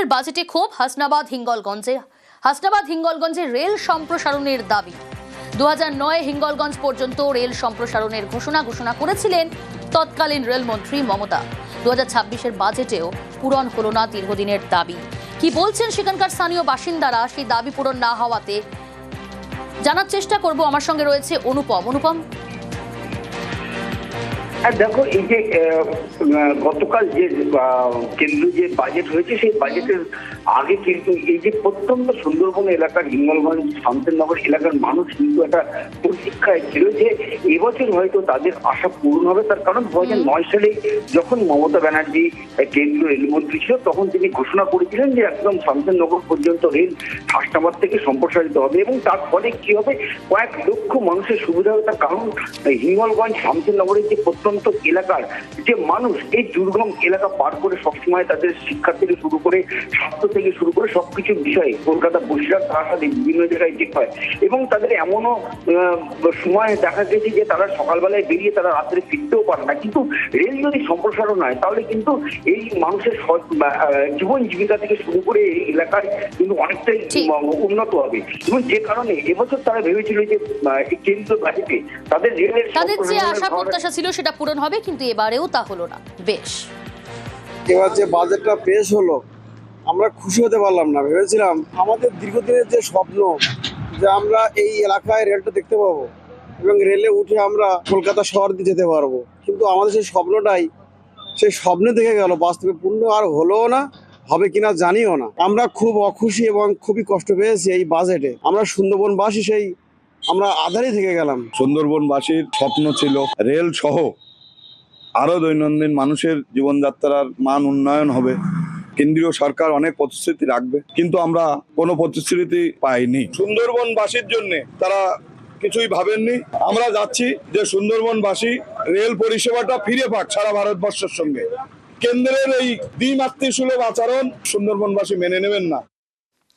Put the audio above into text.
কেন্দ্রের বাজেটে ক্ষোভ হাসনাবাদ হিঙ্গলগঞ্জে রেল সম্প্রসারণের দাবি। 2009 হিঙ্গলগঞ্জ পর্যন্ত রেল সম্প্রসারণের ঘোষণা করেছিলেন তৎকালীন রেলমন্ত্রী মমতা। 2026-এর বাজেটেও পূরণ হলো না দীর্ঘদিনের দাবি। কি বলছেন সেখানকার স্থানীয় বাসিন্দারা সেই দাবি পূরণ না হওয়াতে, জানার চেষ্টা করব। আমার সঙ্গে রয়েছে অনুপম। দেখো, এই যে গতকাল যে কেন্দ্রীয় যে বাজেট হয়েছে সেই বাজেটের আগে কিন্তু এই যে প্রত্যন্ত সুন্দরবন এলাকার হিঙ্গলগঞ্জ শামসেরনগর এলাকার মানুষ কিন্তু একটা প্রতীক্ষায় ছিল যে এবছর হয়তো তাদের আশা পূরণ হবে। তার কারণ 2009 সালে যখন মমতা ব্যানার্জি কেন্দ্রীয় রেলমন্ত্রী ছিল তখন তিনি ঘোষণা করেছিলেন যে একদম শামসেরনগর পর্যন্ত রেল হাসনাবাদ থেকে সম্প্রসারিত হবে এবং তার ফলে কি হবে, কয়েক লক্ষ মানুষের সুবিধা হবে। তার কারণ হিঙ্গলগঞ্জ শামসেরনগরের যে প্রত্যন্ত এলাকার যে মানুষ এই দুর্গম এলাকা পার করে সবসময় তাদের শিক্ষা থেকে শুরু করে স্বাস্থ্য থেকে শুরু করে সবকিছু বিষয়ে কলকাতা বসিরহাট তাড়াতাড়ি বিভিন্ন জায়গায় যেতে হয় এবং তাদের এমনও সময় দেখা গেছে যে তারা সকালবেলায় বেরিয়ে তারা রাত্রে ফিরতেও পারে না। কিন্তু রেল যদি সম্প্রসারণ হয় তাহলে কিন্তু এই মানুষের জীবন জীবিকা থেকে শুরু করে এই এলাকার কিন্তু অনেকটাই উন্নত হবে এবং যে কারণে এবছর তারা ভেবেছিল যে কেন্দ্রীয় বাজেটে তাদের রেলের যে আশা প্রত্যাশা ছিল সেটা পূরণ হবে, কিন্তু এবারেও তা হলো না। বেশ, এবার যে বাজেটটা পেশ হলো আমরা খুশি হতে পারলাম না। ভেবেছিলাম আমাদের দীর্ঘদিনের যে স্বপ্ন যে আমরা এই এলাকায় রেলটা দেখতে পাবো এবং রেলে উঠে আমরা কলকাতা শহর দিয়ে যেতে পারবো, কিন্তু আমাদের সেই স্বপ্নটাই সেই স্বপ্নে থেকে গেল, বাস্তবে পূর্ণ আর হলোও না, হবে কিনা জানিও না। আমরা খুব অখুশি এবং খুবই কষ্ট পেয়েছি এই বাজেটে। আমরা সুন্দরবনবাসী সেই আমরা আধারই থেকে গেলাম। সুন্দরবনবাসীর স্বপ্ন ছিল রেল সহ আরো দৈনন্দিন মানুষের জীবনযাত্রার মান উন্নয়ন হবে। কেন্দ্রীয় সরকার অনেক প্রতিশ্রুতি রাখবে, কিন্তু আমরা কোনো প্রতিশ্রুতি পাইনি। সুন্দরবনবাসীর জন্য তারা কিছুই ভাবেননি। আমরা যাচ্ছি যে সুন্দরবনবাসী রেল পরিষেবাটা ফিরে পাক সারা ভারতবর্ষের সঙ্গে। কেন্দ্রের এই দ্বিমাত্রিক সুলভ আচরণ সুন্দরবনবাসী মেনে নেবেন না।